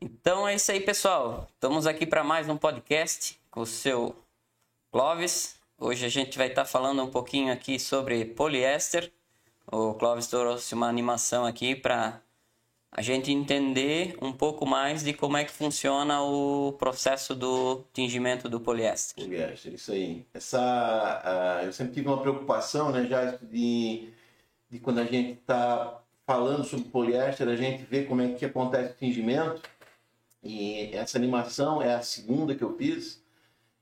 Então é isso aí, pessoal. Estamos aqui para mais um podcast com o seu Clóvis. Hoje a gente vai estar falando um pouquinho aqui sobre poliéster. O Clóvis trouxe uma animação aqui para a gente entender um pouco mais de como é que funciona o processo do tingimento do poliéster. Poliéster, isso aí. Eu sempre tive uma preocupação, né, já de quando a gente está falando sobre poliéster, a gente vê como é que acontece o tingimento. E essa animação é a segunda que eu fiz,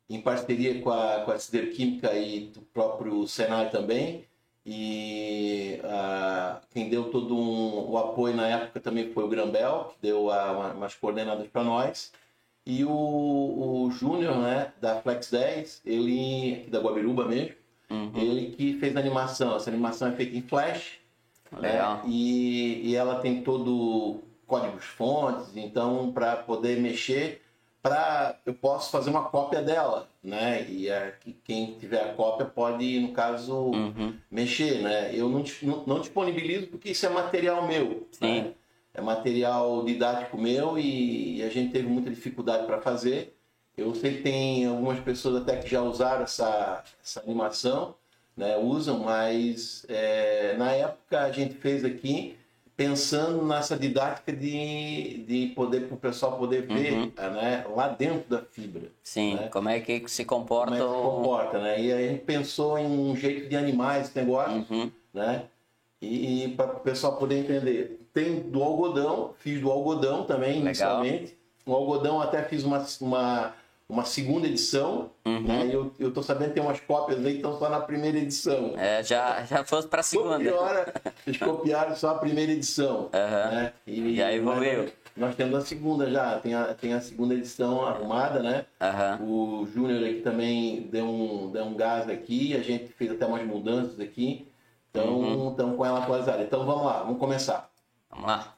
em parceria com a Siderquímica e do próprio Senai também. E quem deu todo o apoio na época também foi o Grambel, que deu umas coordenadas para nós. E o Júnior, né, da Flex 10, ele, aqui da Guabiruba mesmo, ele que fez a animação. Essa animação é feita em Flash. Legal. Né, e ela tem todo códigos fontes, então para poder mexer, eu posso fazer uma cópia dela, né? E quem tiver a cópia pode, no caso, mexer, né? Eu não disponibilizo porque isso é material meu, Sim. né? É material didático meu e a gente teve muita dificuldade para fazer. Eu sei que tem algumas pessoas até que já usaram essa animação, né? Usam, mas na época a gente fez aqui pensando nessa didática de poder para o pessoal poder ver, né, lá dentro da fibra. Sim, né? como é que se comporta. Como é que se comporta, né? E aí a gente pensou em um jeito de animar esse negócio, né? E para o pessoal poder entender. Tem do algodão, fiz do algodão também, inicialmente. O algodão até fiz uma segunda edição, né? E eu tô sabendo que tem umas cópias aí que estão só na primeira edição. Já fosse para a segunda. Eles copiaram só a primeira edição. Né? Já evoluiu. Nós temos a segunda já, tem a segunda edição arrumada, né? O Júnior aqui também deu um gás aqui, a gente fez até umas mudanças aqui, então estamos com ela atualizada. Então vamos lá, vamos começar. Vamos lá.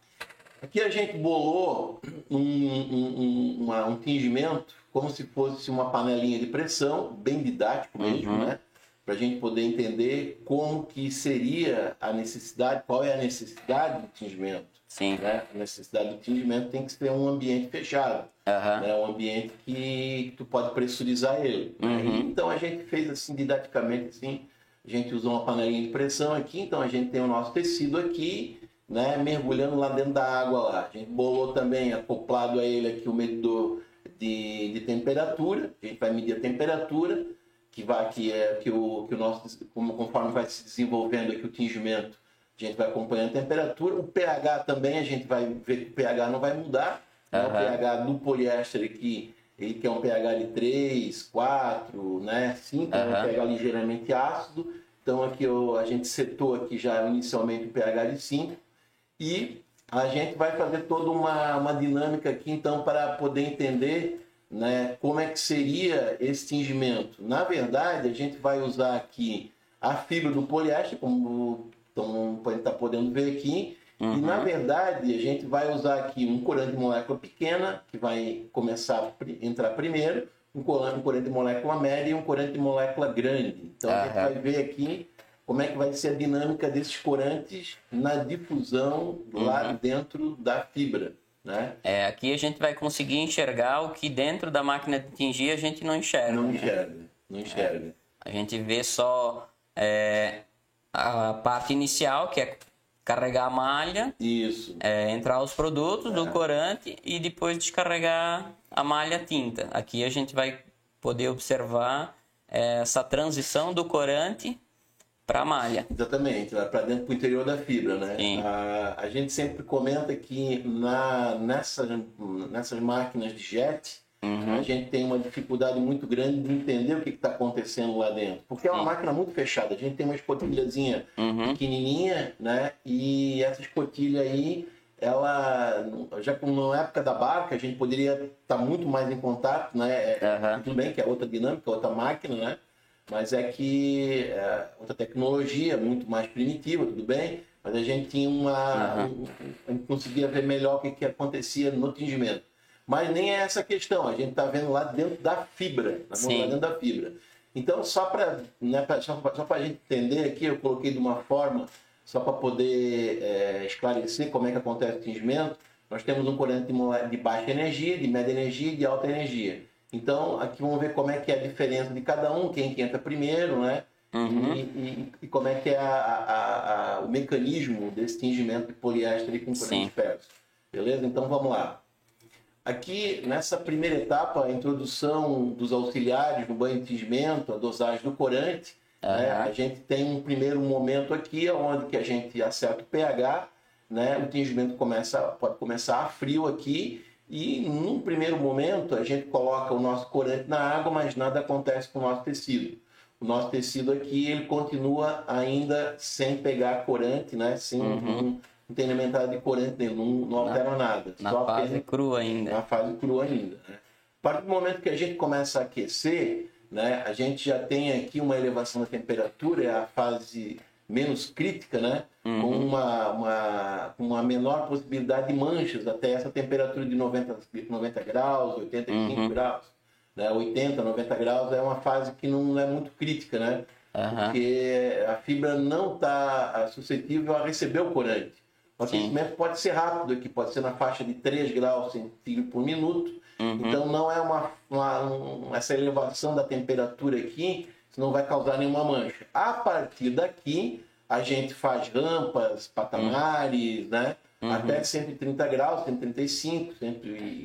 Aqui a gente bolou um tingimento como se fosse uma panelinha de pressão, bem didático mesmo, né? Para a gente poder entender como que seria a necessidade, qual é a necessidade do tingimento. Sim. Né? A necessidade do tingimento tem que ser um ambiente fechado, né? Um ambiente que tu pode pressurizar ele. Né? Então a gente fez assim didaticamente, assim, a gente usou uma panelinha de pressão aqui, então a gente tem o nosso tecido aqui, né? Mergulhando lá dentro da água lá. A gente bolou também, acoplado a ele aqui o medidor de temperatura. A gente vai medir a temperatura que o nosso, conforme vai se desenvolvendo aqui o tingimento, a gente vai acompanhando a temperatura. O pH também, a gente vai ver que o pH não vai mudar. Né? O pH do poliéster aqui, ele quer um pH de 3, 4, né? 5, um pH ligeiramente ácido. Então aqui a gente setou aqui já inicialmente o pH de 5. E a gente vai fazer toda uma dinâmica aqui, então, para poder entender, né, como é que seria esse tingimento. Na verdade, a gente vai usar aqui a fibra do poliéster, como pode estar podendo ver aqui, e na verdade a gente vai usar aqui um corante de molécula pequena, que vai começar a entrar primeiro, um corante de molécula média e um corante de molécula grande. Então a gente vai ver aqui como é que vai ser a dinâmica desses corantes na difusão lá dentro da fibra. Né? Aqui a gente vai conseguir enxergar o que dentro da máquina de tingir a gente não enxerga. Não enxerga. A gente vê só a parte inicial, que é carregar a malha, Isso. Entrar os produtos do corante e depois descarregar a malha tinta. Aqui a gente vai poder observar essa transição do corante para a malha. Exatamente, lá para dentro, para o interior da fibra, né? A gente sempre comenta que nessas máquinas de jet, a gente tem uma dificuldade muito grande de entender o que está acontecendo lá dentro. Porque é uma máquina muito fechada. A gente tem uma escotilhazinha pequenininha, né? E essa escotilha aí, ela, já como na época da barca, a gente poderia estar muito mais em contato, né? Tudo bem que é outra dinâmica, outra máquina, né? Mas é que outra tecnologia, muito mais primitiva, tudo bem? Mas a gente tinha a gente conseguia ver melhor o que acontecia no tingimento. Mas nem é essa a questão, a gente está vendo lá dentro da fibra, lá dentro da fibra. Então, só para a gente entender aqui, eu coloquei de uma forma, só para poder esclarecer como é que acontece o tingimento, nós temos um corante de baixa energia, de média energia e de alta energia. Então, aqui vamos ver como é que é a diferença de cada um, quem que entra primeiro, né? E como é que é o mecanismo desse tingimento de poliéster com corante ferro. Beleza? Então, vamos lá. Aqui, nessa primeira etapa, a introdução dos auxiliares no banho de tingimento, a dosagem do corante, né? A gente tem um primeiro momento aqui, onde que a gente acerta o pH, né? O tingimento pode começar a frio aqui, e num primeiro momento a gente coloca o nosso corante na água, mas nada acontece com o nosso tecido. O nosso tecido aqui, ele continua ainda sem pegar corante, né? Não tem nenhuma entrada de corante nele, não altera nada. Na fase crua ainda. Na fase crua ainda, né? A partir do momento que a gente começa a aquecer, né, a gente já tem aqui uma elevação da temperatura, é a fase menos crítica, né? Com uma menor possibilidade de manchas até essa temperatura de 90 graus, 85 graus. Né? 80, 90 graus é uma fase que não é muito crítica, né? Porque a fibra não está suscetível a receber o corante. O aquecimento pode ser rápido aqui, pode ser na faixa de 3 graus centígrados por minuto. Então não é essa elevação da temperatura aqui, isso não vai causar nenhuma mancha. A partir daqui, a gente faz rampas, patamares, né? Até 130 graus, 135,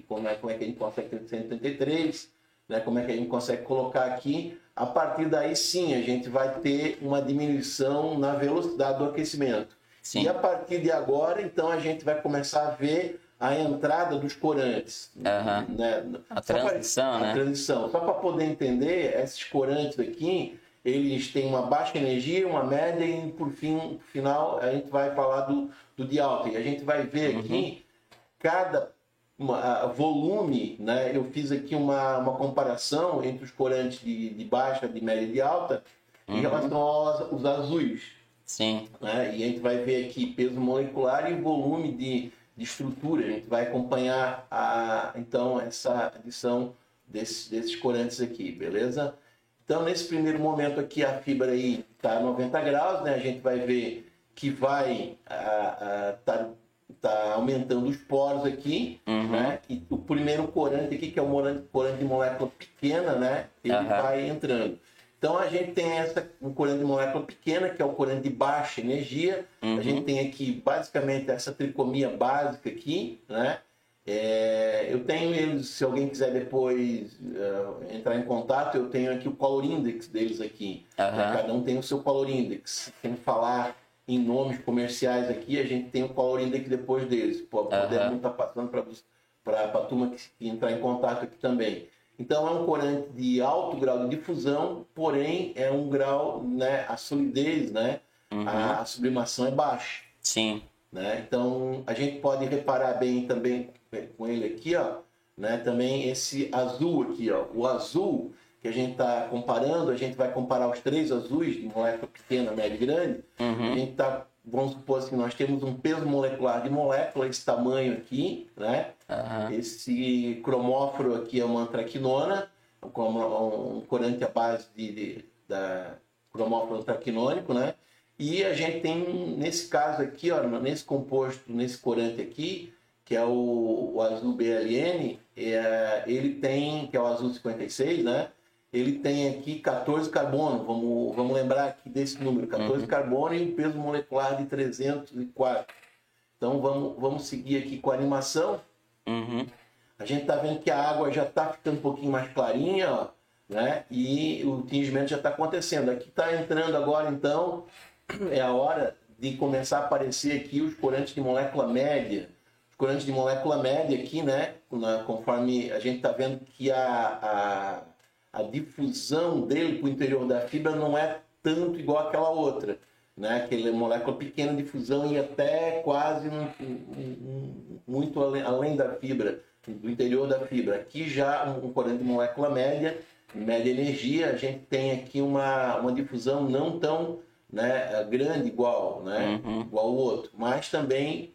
como é que a gente consegue 133, né? Como é que a gente consegue colocar aqui. A partir daí, sim, a gente vai ter uma diminuição na velocidade do aquecimento. E a partir de agora, então, a gente vai começar a ver a entrada dos corantes. Né? A transição, né? A transição. Só para poder entender, esses corantes aqui, eles têm uma baixa energia, uma média e, por final, a gente vai falar do de alta. E a gente vai ver aqui cada volume, né? Eu fiz aqui uma comparação entre os corantes de baixa, de média e de alta em relação aos azuis. Né? E a gente vai ver aqui peso molecular e volume de estrutura. A gente vai acompanhar então essa adição desses corantes aqui, beleza? Então, nesse primeiro momento aqui, a fibra aí está a 90 graus, né? A gente vai ver que vai tá aumentando os poros aqui, né? E o primeiro corante aqui, que é o corante de molécula pequena, né? Ele vai entrando. Então, a gente tem um corante de molécula pequena, que é o corante de baixa energia. A gente tem aqui, basicamente, essa tricomia básica aqui, né? Eu tenho eles, se alguém quiser depois entrar em contato, eu tenho aqui o color index deles aqui. Né? Cada um tem o seu color index. Sem falar em nomes comerciais aqui, a gente tem o color index depois deles. Podemos estar passando para a turma que entrar em contato aqui também. Então, é um corante de alto grau de difusão, porém, é um grau, né, a solidez, né, a sublimação é baixa. Né? Então, a gente pode reparar bem também com ele aqui, ó, né, também esse azul aqui, ó, o azul que a gente está comparando, a gente vai comparar os três azuis de molécula pequena, média e grande. A gente está, vamos supor assim, nós temos um peso molecular de molécula, esse tamanho aqui, né? Esse cromóforo aqui é uma antraquinona, um corante à base da cromóforo antraquinônico, né? E a gente tem, nesse caso aqui, ó, nesse composto, nesse corante aqui, que é o azul BLN, ele tem, que é o azul 56, né? Ele tem aqui 14 carbono, vamos lembrar aqui desse número, 14 carbono e um peso molecular de 304. Então vamos seguir aqui com a animação. A gente está vendo que a água já está ficando um pouquinho mais clarinha, ó, né? E o tingimento já está acontecendo. Aqui está entrando agora, então, é a hora de começar a aparecer aqui os corantes de molécula média. Os corantes de molécula média aqui, né? Conforme a gente está vendo que a difusão dele para o interior da fibra não é tanto igual àquela outra, né? Aquela molécula pequena de fusão e até quase muito além da fibra, do interior da fibra. Aqui já um corante de molécula média energia, a gente tem aqui uma difusão não tão, né, grande igual, né? Igual o outro, mas também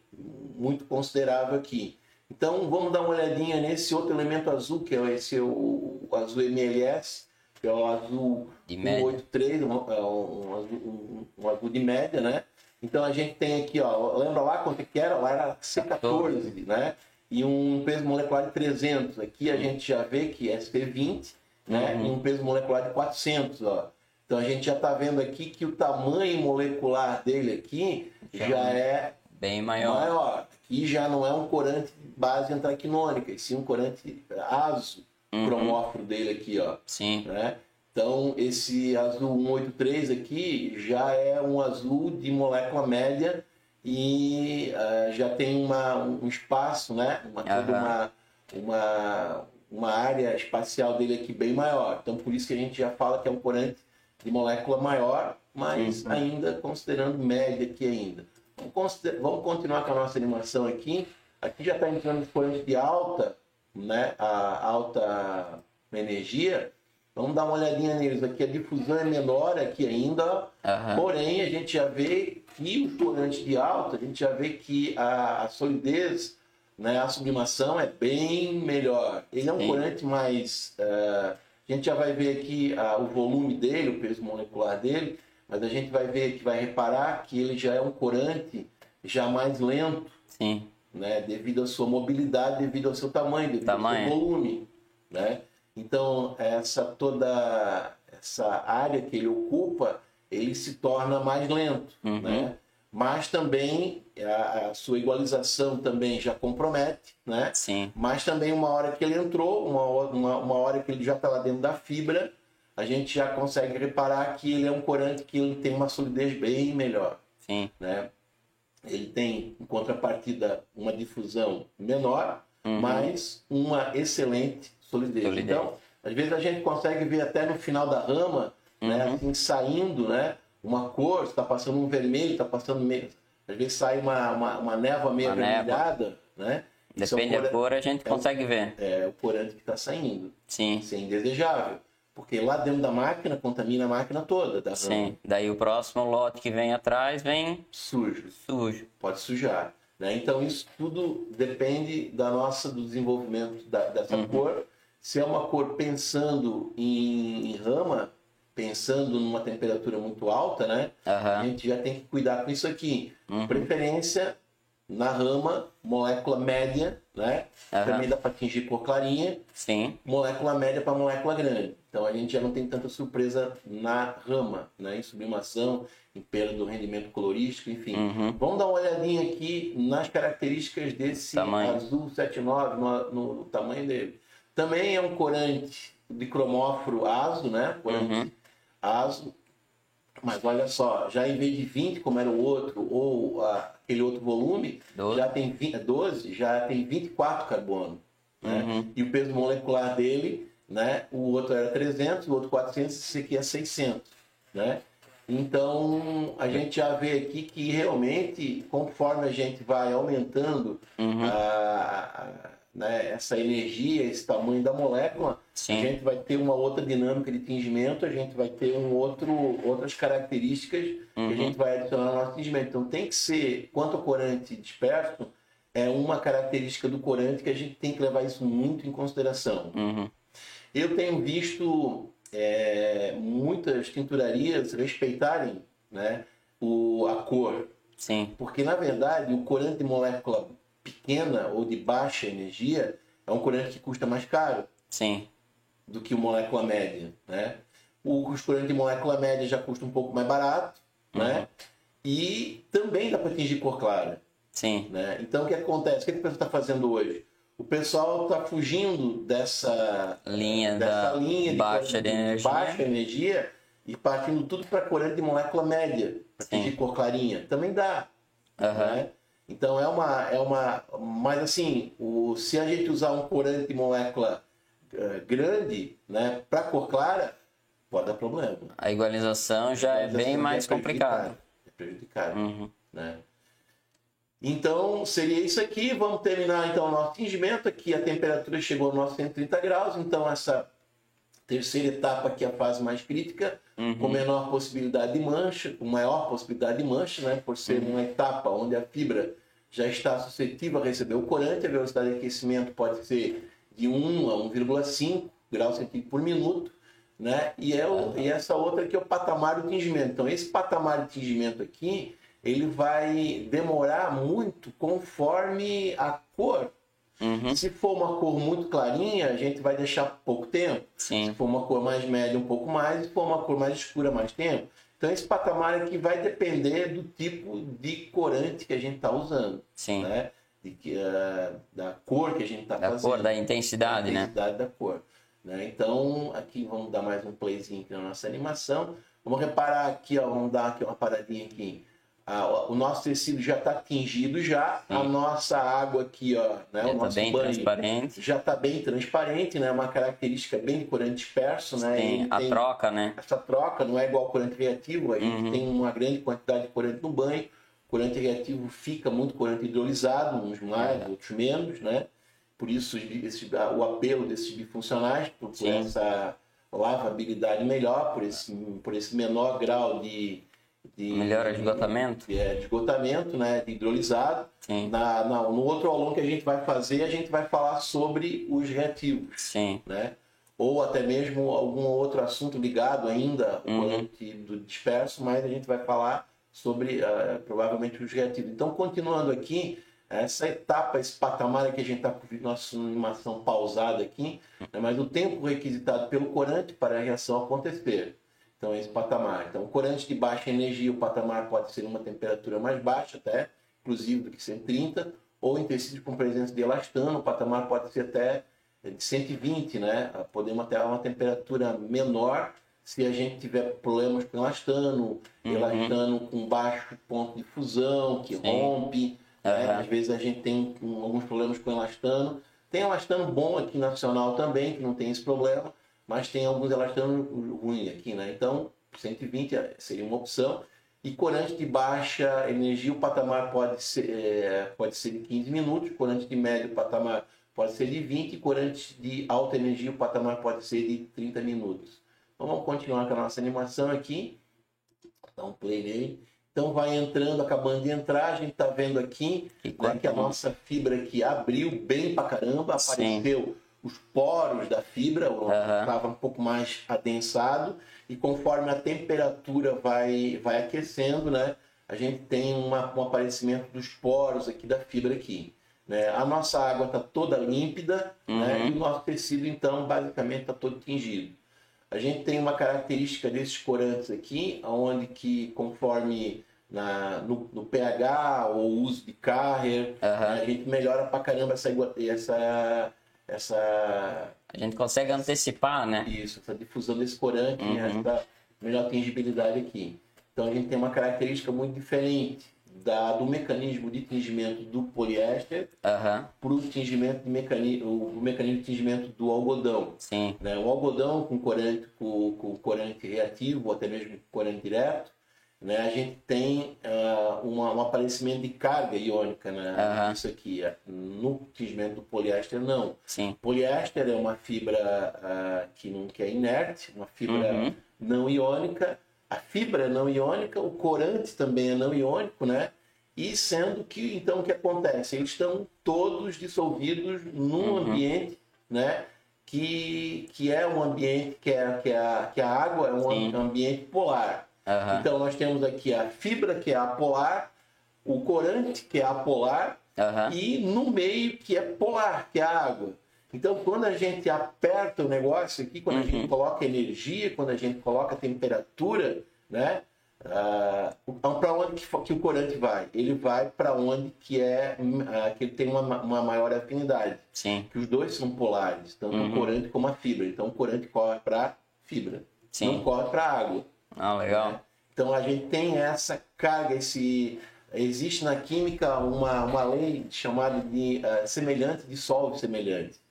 muito considerável aqui. Então, vamos dar uma olhadinha nesse outro elemento azul, que é o azul MLS, que é o azul 183, um azul de média, né? Então a gente tem aqui, ó, lembra lá quanto que era? Lá era C14, né? E um peso molecular de 300. Aqui a gente já vê que é ST20, né? E um peso molecular de 400, ó. Então a gente já está vendo aqui que o tamanho molecular dele aqui já é bem maior. Aqui já não é um corante de base antraquinônica, e sim um corante azo, cromóforo dele aqui, ó. Sim. Né? Então esse azul 183 aqui já é um azul de molécula média e já tem um espaço, né? Uma área espacial dele aqui bem maior. Então por isso que a gente já fala que é um corante de molécula maior, mas ainda considerando média aqui ainda. Vamos continuar com a nossa animação aqui. Aqui já está entrando os corantes de alta, né? A alta energia. Vamos dar uma olhadinha neles. Aqui a difusão é menor aqui ainda, porém a gente já vê que os corantes de alta, a gente já vê que a solidez, né? A sublimação é bem melhor. Ele é um corante mais... a gente já vai ver aqui o volume dele, o peso molecular dele, mas a gente vai ver que vai reparar que ele já é um corante já mais lento, né? Devido à sua mobilidade, devido ao seu tamanho, devido ao seu volume, né? Então toda essa área que ele ocupa, ele se torna mais lento, né? Mas também a sua igualização também já compromete, né? Sim. Mas também uma hora que ele entrou, uma hora que ele já está lá dentro da fibra, a gente já consegue reparar que ele é um corante que ele tem uma solidez bem melhor. Sim. Né? Ele tem, em contrapartida, uma difusão menor, mas uma excelente solidez. Então, às vezes a gente consegue ver até no final da rama, né? Assim, saindo, né? Uma cor, está passando um vermelho, está passando meio... Às vezes sai uma névoa meio avermelhada, né? Depende da cor, a gente consegue ver. É o corante que está saindo. Sim. Isso é indesejável. Porque lá dentro da máquina, contamina a máquina toda. Da rama. Sim. Daí o próximo lote que vem atrás vem... Sujo. Pode sujar. Né? Então isso tudo depende do desenvolvimento dessa cor. Se é uma cor pensando em rama, pensando numa temperatura muito alta, né? A gente já tem que cuidar com isso aqui. Preferência na rama, molécula média, né? Também dá para atingir cor clarinha. Sim. Molécula média para molécula grande. Então a gente já não tem tanta surpresa na rama, né? Em sublimação, em perda do rendimento colorístico, enfim. Vamos dar uma olhadinha aqui nas características desse azul 79, no tamanho dele. Também é um corante de cromóforo azo, né? Corante azo. Mas olha só, já em vez de 20, como era o outro, ou aquele outro volume, 12. Já tem 12, já tem 24 carbono. Né? E o peso molecular dele, né? O outro era 300, o outro 400, esse aqui é 600. Né? Então, a gente já vê aqui que realmente, conforme a gente vai aumentando né, essa energia, esse tamanho da molécula, a gente vai ter uma outra dinâmica de tingimento, a gente vai ter outras características que a gente vai adicionar no nosso tingimento. Então tem que ser, quanto ao corante disperso, é uma característica do corante que a gente tem que levar isso muito em consideração. Eu tenho visto muitas tinturarias respeitarem, né, a cor. Porque, na verdade, o corante de molécula pequena ou de baixa energia é um corante que custa mais caro do que o molécula média, né? Os corantes de molécula média já custam um pouco mais barato, né? E também dá para atingir cor clara. Né? Então o que acontece? O que o pessoal está fazendo hoje? O pessoal está fugindo dessa linha de baixa energia e partindo tudo para corante de molécula média, para atingir cor clarinha. Também dá. Né? Então mas assim, se a gente usar um corante de molécula grande, né, para cor clara, pode dar problema. A igualização já é bem mais complicada. É prejudicado. Né? Então seria isso aqui. Vamos terminar então o nosso tingimento. Aqui a temperatura chegou aos nossos 130 graus, então essa terceira etapa aqui é a fase mais crítica, com menor possibilidade de mancha, com maior possibilidade de mancha, né? Por ser uma etapa onde a fibra já está suscetível a receber o corante. A velocidade de aquecimento pode ser de 1 a 1,5 graus centígrados por minuto, né? E essa outra aqui é o patamar do tingimento. Então esse patamar de tingimento aqui, ele vai demorar muito conforme a cor. Se for uma cor muito clarinha, a gente vai deixar pouco tempo. Sim. Se for uma cor mais média, um pouco mais. Se for uma cor mais escura, mais tempo. Então, esse patamar aqui vai depender do tipo de corante que a gente está usando. Sim. Né? Da cor que a gente está fazendo. Da cor, da intensidade, né? Da intensidade da cor. Né? Então, aqui vamos dar mais um playzinho aqui na nossa animação. Vamos reparar aqui, ó, vamos dar aqui uma paradinha aqui. O nosso tecido já está tingido já. Sim. A nossa água aqui, ó, né? Já o nosso bem banho transparente. já está bem transparente, né? Uma característica bem de corante disperso, né? Tem a troca, né? Essa troca não é igual ao corante reativo. A gente tem uma grande quantidade de corante no banho. O corante reativo fica muito corante hidrolisado, uns mais, outros menos, né? Por isso o apelo desses bifuncionais, por essa lavabilidade melhor, por esse menor grau de melhor esgotamento. De esgotamento, né? De hidrolisado. Sim. No outro aulão que a gente vai fazer, a gente vai falar sobre os reativos. Sim. Né? Ou até mesmo algum outro assunto ligado ainda ao corante do disperso, mas a gente vai falar sobre provavelmente os reativos. Então, continuando aqui, essa etapa, esse patamar que a gente está com nossa animação pausada aqui, né? Mas o tempo requisitado pelo corante para a reação acontecer. Então, esse patamar. Então, corante de baixa energia, o patamar pode ser uma temperatura mais baixa, até, inclusive do que 130, ou em tecido com presença de elastano, o patamar pode ser até de 120, né? Podemos até uma temperatura menor se a gente tiver problemas com elastano, elastano com baixo ponto de fusão, que rompe. Né? Às vezes a gente tem alguns problemas com elastano. Tem elastano bom aqui nacional também, que não tem esse problema, mas tem alguns elastanos ruins aqui, né? Então, 120 seria uma opção. E corante de baixa energia, o patamar pode ser de 15 minutos, corante de médio, o patamar pode ser de 20, e corante de alta energia, o patamar pode ser de 30 minutos. Então, vamos continuar com a nossa animação aqui. Dá um play nele. Então, vai entrando, acabando de entrar, a gente está vendo aqui né, que a nossa fibra aqui abriu bem pra caramba, apareceu os poros da fibra, estava um pouco mais adensado, e conforme a temperatura vai aquecendo, né, a gente tem um aparecimento dos poros aqui da fibra aqui. Né? A nossa água está toda límpida, né, e o nosso tecido, então, basicamente está todo tingido. A gente tem uma característica desses corantes aqui, onde que conforme no pH ou uso de Carrier, a gente melhora pra caramba a gente consegue antecipar, né? Isso, essa difusão desse corante, essa melhor tingibilidade aqui. Então a gente tem uma característica muito diferente do mecanismo de tingimento do poliéster para o mecanismo de tingimento do algodão. Sim. Né? O algodão com corante reativo, ou até mesmo com corante direto, né? A gente tem um aparecimento de carga iônica nisso aqui. No tingimento do poliéster, não. Sim. O poliéster é uma fibra que é inerte, uma fibra não iônica. A fibra é não iônica, o corante também é não iônico, né? E sendo que, então, o que acontece? Eles estão todos dissolvidos num ambiente, né? Que é um ambiente que a água é um ambiente polar. Então, nós temos aqui a fibra, que é apolar, o corante, que é apolar, e no meio, que é polar, que é a água. Então, quando a gente aperta o negócio aqui, quando a gente coloca energia, quando a gente coloca temperatura, né? Então, para onde que o corante vai? Ele vai para onde que ele tem uma maior afinidade. Sim. Que os dois são polares, tanto o corante como a fibra. Então, o corante corre para a fibra, não corre para a água. Legal. Né? Então, a gente tem essa carga, existe na química uma lei chamada de semelhante dissolve semelhante.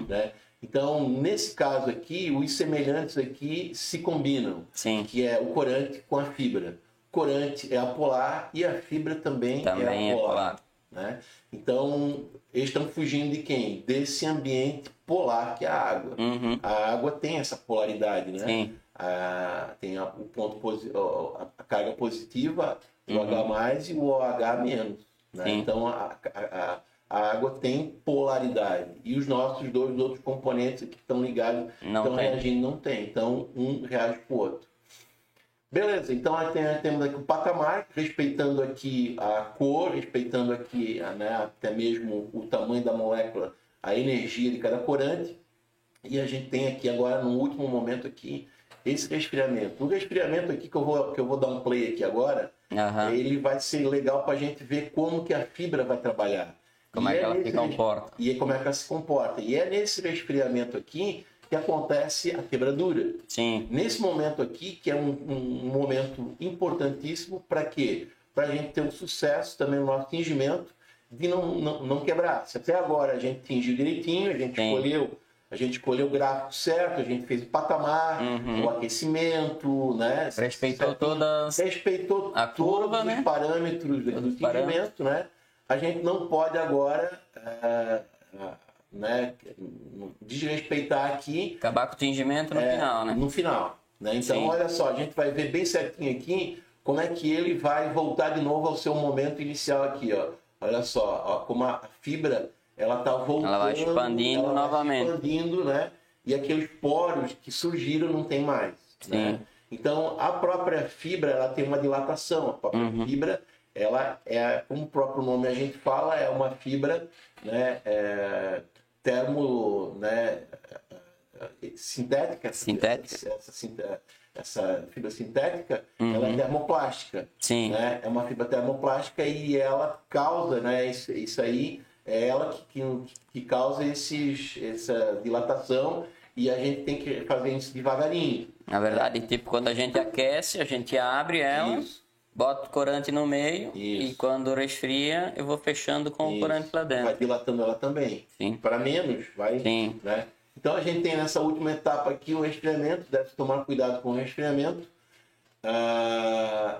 Né? Então, nesse caso aqui, os semelhantes aqui se combinam, que é o corante com a fibra. O corante é apolar e a fibra também é apolar. Né? Então, eles estão fugindo de quem? Desse ambiente polar que é a água. A água tem essa polaridade, né? Sim. Tem o ponto a carga positiva, o H+, e o OH-. Né? Então, a água tem polaridade. E os nossos dois outros componentes que estão ligados, estão reagindo, não tem. Então, um reage com o outro. Beleza, então temos aqui o patamar, respeitando aqui a cor, respeitando aqui até mesmo o tamanho da molécula, a energia de cada corante. E a gente tem aqui agora, no último momento aqui, esse resfriamento. O resfriamento aqui, que eu vou dar um play aqui agora, ele vai ser legal para a gente ver como que a fibra vai trabalhar. Como é que ela se comporta. E como é que ela se comporta. E é nesse resfriamento aqui que acontece a quebradura. Sim. Nesse momento aqui, que é um momento importantíssimo para quê? Para a gente ter um sucesso também no nosso tingimento de não quebrar. Se até agora a gente tingiu direitinho, a gente escolheu o gráfico certo, a gente fez o patamar, o aquecimento, né? Respeitou todos os parâmetros do tingimento, né? A gente não pode agora desrespeitar aqui. Acabar com o tingimento no final, né? No final. Né? Então, olha só, a gente vai ver bem certinho aqui como é que ele vai voltar de novo ao seu momento inicial aqui, ó. Olha só, ó, como a fibra, ela está voltando. Ela vai expandindo novamente. Expandindo, né? E aqueles poros que surgiram não tem mais. Né? Então, a própria fibra, ela tem uma dilatação. A própria fibra, ela é, como o próprio nome a gente fala, é uma fibra, né, sintética. Essa fibra sintética, ela é termoplástica. Sim. Né? É uma fibra termoplástica e ela causa, né, isso aí, é ela que causa essa dilatação, e a gente tem que fazer isso devagarinho. Na verdade, tipo, quando a gente aquece, a gente abre ela, bota o corante no meio, e quando resfria, eu vou fechando com o corante lá dentro. Vai dilatando ela também. Sim. Para menos, vai. Sim. Né? Então a gente tem nessa última etapa aqui o resfriamento, deve tomar cuidado com o resfriamento,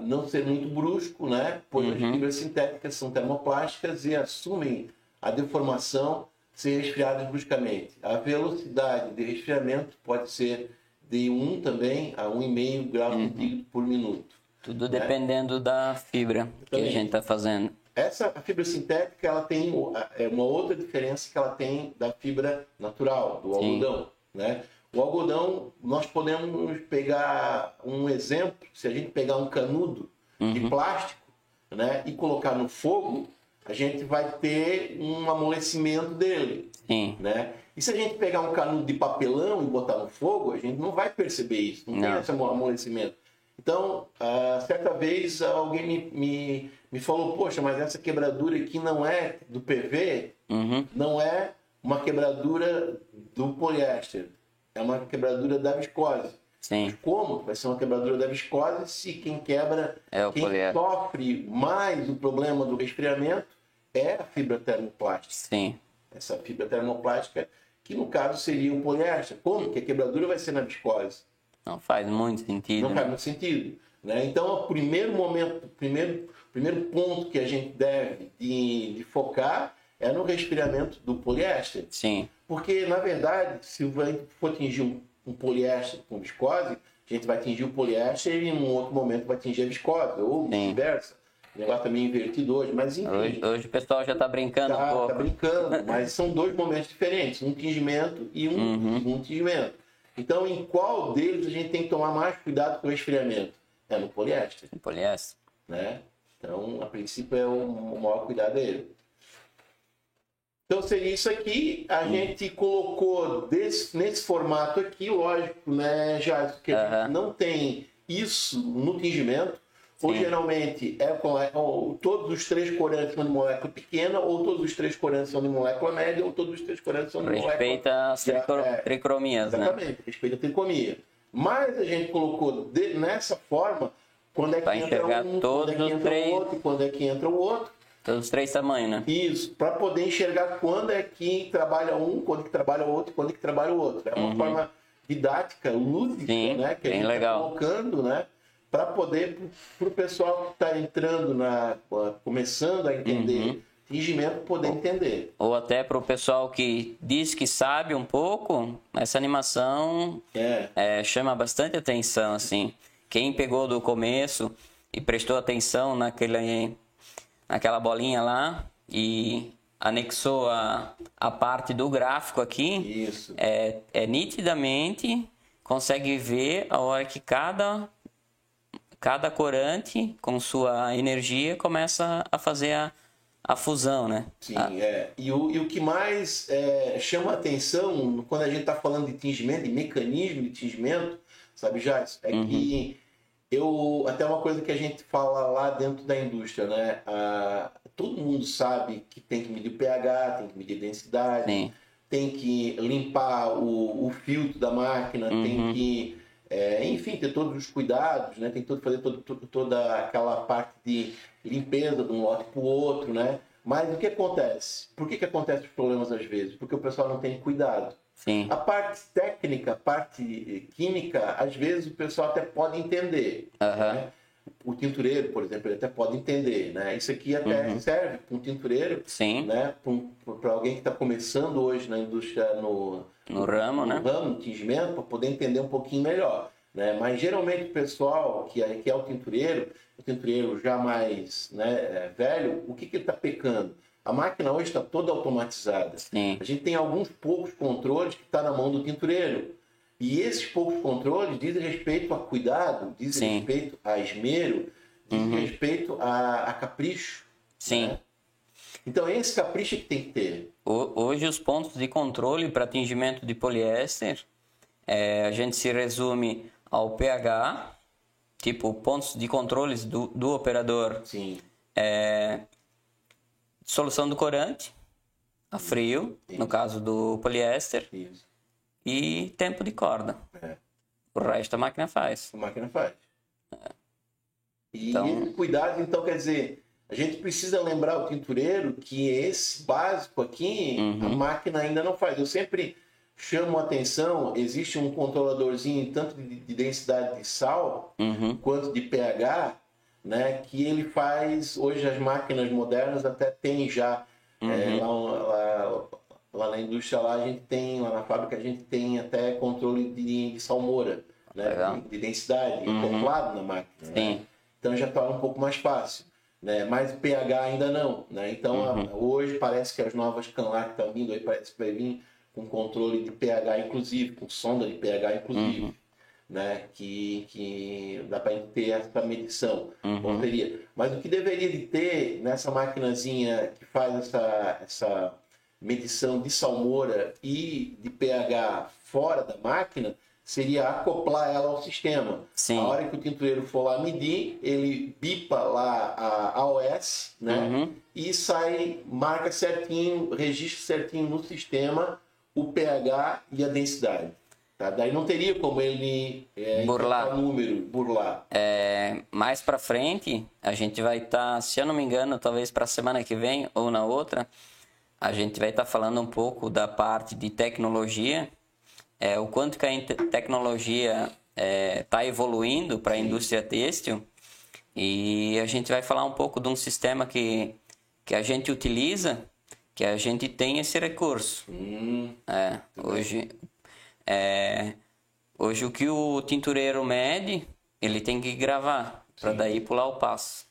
não ser muito brusco, né? Pois as fibras sintéticas são termoplásticas e assumem a deformação se resfriadas bruscamente. A velocidade de resfriamento pode ser de 1 também a 1,5 graus centígrados por minuto. Tudo dependendo da fibra que a gente está fazendo. A fibra sintética, ela tem uma outra diferença que ela tem da fibra natural, do algodão. Né? O algodão, nós podemos pegar um exemplo, se a gente pegar um canudo de plástico, né, e colocar no fogo, a gente vai ter um amolecimento dele. Sim. Né? E se a gente pegar um canudo de papelão e botar no fogo, a gente não vai perceber isso, não tem esse amolecimento. Então, certa vez alguém me falou, poxa, mas essa quebradura aqui não é do PV, não é uma quebradura do poliéster, é uma quebradura da viscose. Sim. Mas como vai ser uma quebradura da viscose se quem quebra, quem sofre mais o problema do resfriamento é a fibra termoplástica. Sim. Essa fibra termoplástica, que no caso seria o poliéster. Como que a quebradura vai ser na viscose? Não faz muito sentido. Não faz muito sentido. Né? Então, o primeiro momento, primeiro ponto que a gente deve de focar é no resfriamento do poliéster. Sim. Porque, na verdade, se a gente for atingir um poliéster com viscose, a gente vai atingir o poliéster e, em um outro momento, vai atingir a viscose, ou vice-versa. O negócio também invertido hoje, mas enfim. Hoje o pessoal já está brincando um pouco. Está brincando, mas são dois momentos diferentes, um tingimento e um tingimento. Então, em qual deles a gente tem que tomar mais cuidado com o resfriamento? É no poliéster. No poliéster. Né? Então, a princípio, é o maior cuidado dele. Então, seria isso aqui. A gente colocou nesse formato aqui, lógico, né, já que a gente não tem isso no tingimento. Ou geralmente todos os 3 corantes são de molécula pequena, ou todos os 3 corantes são de molécula média, ou todos os 3 corantes são de molécula... Respeita as tricromias, né? Exatamente, respeita a tricromia. Mas a gente colocou nessa forma, quando é que entra um, quando é que entra o outro, quando é que entra o outro. Todos os 3 tamanhos, né? Isso, para poder enxergar quando é que trabalha um, quando é que trabalha o outro, quando é que trabalha o outro. É uma forma didática, lúdica, né? Que a gente está colocando, né? Para poder, para o pessoal que está entrando, começando a entender tingimento, poder entender. Ou até para o pessoal que diz que sabe um pouco, essa animação chama bastante atenção, assim. Quem pegou do começo e prestou atenção naquela bolinha lá e anexou a parte do gráfico aqui, nitidamente consegue ver a hora que cada cada corante, com sua energia, começa a fazer a fusão, né? Sim, E o que mais chama a atenção quando a gente está falando de tingimento, de mecanismo de tingimento, sabe, Jais? É que até uma coisa que a gente fala lá dentro da indústria, né? Todo mundo sabe que tem que medir o pH, tem que medir a densidade, sim, tem que limpar o filtro da máquina, tem que, enfim, ter todos os cuidados, né? Tem que fazer toda aquela parte de limpeza de um lote para o outro, né? Mas o que acontece? Por que acontecem os problemas às vezes? Porque o pessoal não tem cuidado. Sim. A parte técnica, a parte química, às vezes o pessoal até pode entender. Né? O tintureiro, por exemplo, ele até pode entender. Né? Isso aqui até serve para um tintureiro, né? Para alguém que está começando hoje na indústria, no ramo, né? ramo, no tingimento, para poder entender um pouquinho melhor. Né? Mas geralmente o pessoal que é o tintureiro já mais, né, velho, o que ele está pecando? A máquina hoje está toda automatizada. Sim. A gente tem alguns poucos controles que estão na mão do tintureiro. E esses poucos controles dizem respeito a cuidado, dizem respeito a esmero, dizem respeito a capricho. Sim. Né? Então, esse capricho que tem que ter. Hoje, os pontos de controle para tingimento de poliéster, a gente se resume ao pH, tipo pontos de controles do operador. Sim. Solução do corante, a frio, no caso do poliéster, e tempo de corda. O resto a máquina faz. A máquina faz. E esse cuidado, então, quer dizer, a gente precisa lembrar o tintureiro que esse básico aqui, a máquina ainda não faz. Eu sempre chamo a atenção, existe um controladorzinho tanto de densidade de sal quanto de pH, né, que ele faz, hoje as máquinas modernas até tem já, lá na indústria, lá na fábrica a gente tem até controle de salmoura, né, de densidade, acoplado na máquina. Né? Então já torna um pouco mais fácil. Né? Mas o pH ainda não. Né? Então hoje parece que as novas Canlar que estão vindo, aí parece que vai vir com controle de pH inclusive, com sonda de pH inclusive. Né? Que dá para ter essa medição. Mas o que deveria de ter nessa maquinazinha que faz essa medição de salmoura e de pH fora da máquina seria acoplar ela ao sistema. Sim. A hora que o tintureiro for lá medir, ele bipa lá a AOS, né? E marca certinho, registra certinho no sistema o pH e a densidade. Tá? Daí não teria como ele burlar. Burlar. Mais para frente, a gente vai estar, se eu não me engano, talvez para a semana que vem ou na outra, a gente vai estar falando um pouco da parte de tecnologia, o quanto que a tecnologia está evoluindo para a indústria têxtil, e a gente vai falar um pouco de um sistema que a gente utiliza, que a gente tem esse recurso. Hoje o que o tintureiro mede, ele tem que gravar, para daí pular o passo.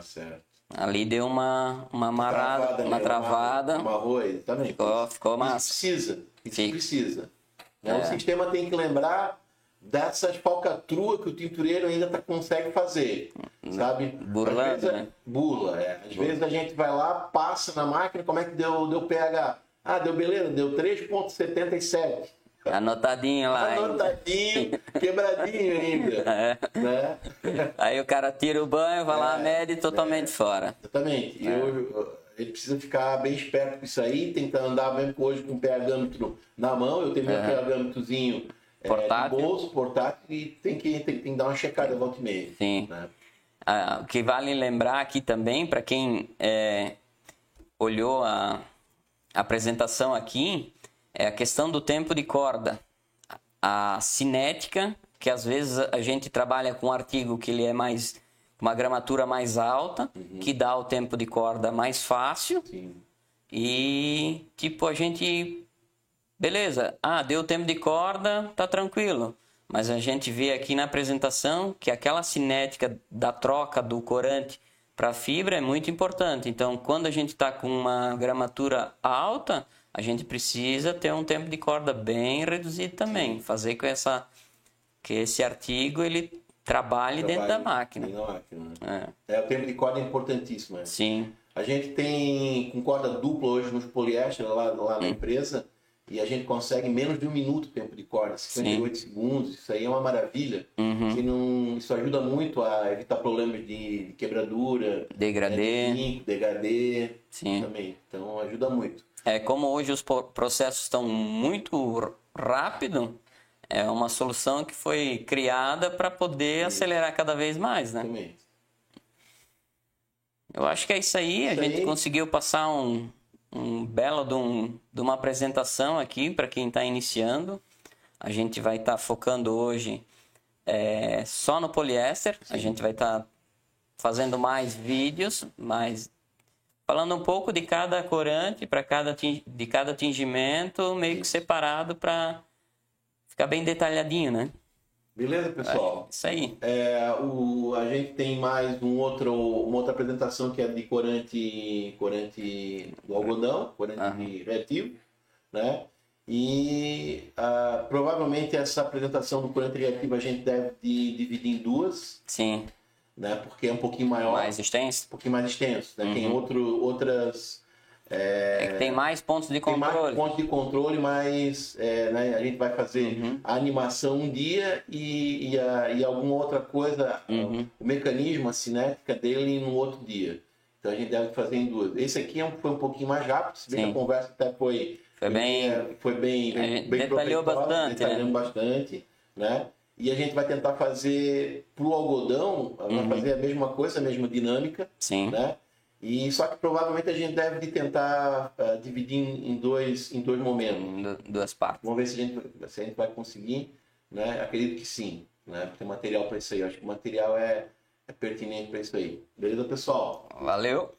Certo. Ali deu uma amarrada, uma travada. Amarrou ele, também. Ficou massa. Isso precisa. O sistema tem que lembrar dessas falcatruas que o tintureiro ainda consegue fazer, sabe? Burlando, né? Burla, Às vezes a gente vai lá, passa na máquina, como é que deu pH? Deu beleza, deu 3,77. Anotadinho lá. Anotadinho, quebradinho ainda. Né? Aí o cara tira o banho, vai lá, mede totalmente fora. Exatamente. Ele precisa ficar bem esperto com isso aí, tentar andar mesmo hoje com o pH-metro na mão. Eu tenho meu pH-metrozinho portátil. De bolso, portátil, e tem que dar uma checada volta e meia. Sim. Né? O que vale lembrar aqui também, para quem olhou a apresentação aqui, é a questão do tempo de corda. A cinética, que às vezes a gente trabalha com um artigo que ele é mais uma gramatura mais alta, que dá o tempo de corda mais fácil. Sim. E tipo, a gente... Beleza, deu tempo de corda, tá tranquilo. Mas a gente vê aqui na apresentação que aquela cinética da troca do corante para fibra é muito importante. Então, quando a gente está com uma gramatura alta, a gente precisa ter um tempo de corda bem reduzido também. Sim. Fazer com que esse artigo ele trabalhe dentro da máquina. Né? O tempo de corda é importantíssimo. Né? Sim. A gente tem com corda dupla hoje nos poliéster lá na empresa, e a gente consegue menos de 1 minuto o tempo de corda, 58 segundos. Isso aí é uma maravilha. Isso ajuda muito a evitar problemas de quebradura, degradê, degradê também. Então ajuda muito. Como hoje os processos estão muito rápidos, é uma solução que foi criada para poder acelerar cada vez mais, né? Também. Eu acho que é isso aí. A gente conseguiu passar um belo de uma apresentação aqui para quem está iniciando. A gente vai estar focando hoje só no poliéster. A gente vai estar fazendo mais vídeos, falando um pouco de cada corante, de cada tingimento, meio que separado para ficar bem detalhadinho, né? Beleza, pessoal? Isso aí. A gente tem mais uma outra apresentação que é de corante do algodão, corante reativo, né? E provavelmente essa apresentação do corante reativo a gente deve dividir em duas. Sim. Né? Porque é um pouquinho maior. Mais extenso? Um pouquinho mais extenso. Né? Tem outras... que tem mais pontos de controle. Tem mais pontos de controle, mas né, a gente vai fazer a animação um dia e alguma outra coisa, o mecanismo, a cinética dele no outro dia. Então a gente deve fazer em duas. Esse aqui foi um pouquinho mais rápido, se bem que a conversa até foi bem detalhou bastante, detalhando bastante, né? E a gente vai tentar fazer para o algodão, vai fazer a mesma coisa, a mesma dinâmica, né? E só que provavelmente a gente deve tentar dividir em dois momentos. Duas partes. Vamos ver se a gente vai conseguir, né? Acredito que sim, né? Tem material para isso aí. Eu acho que o material é pertinente para isso aí. Beleza, pessoal? Valeu!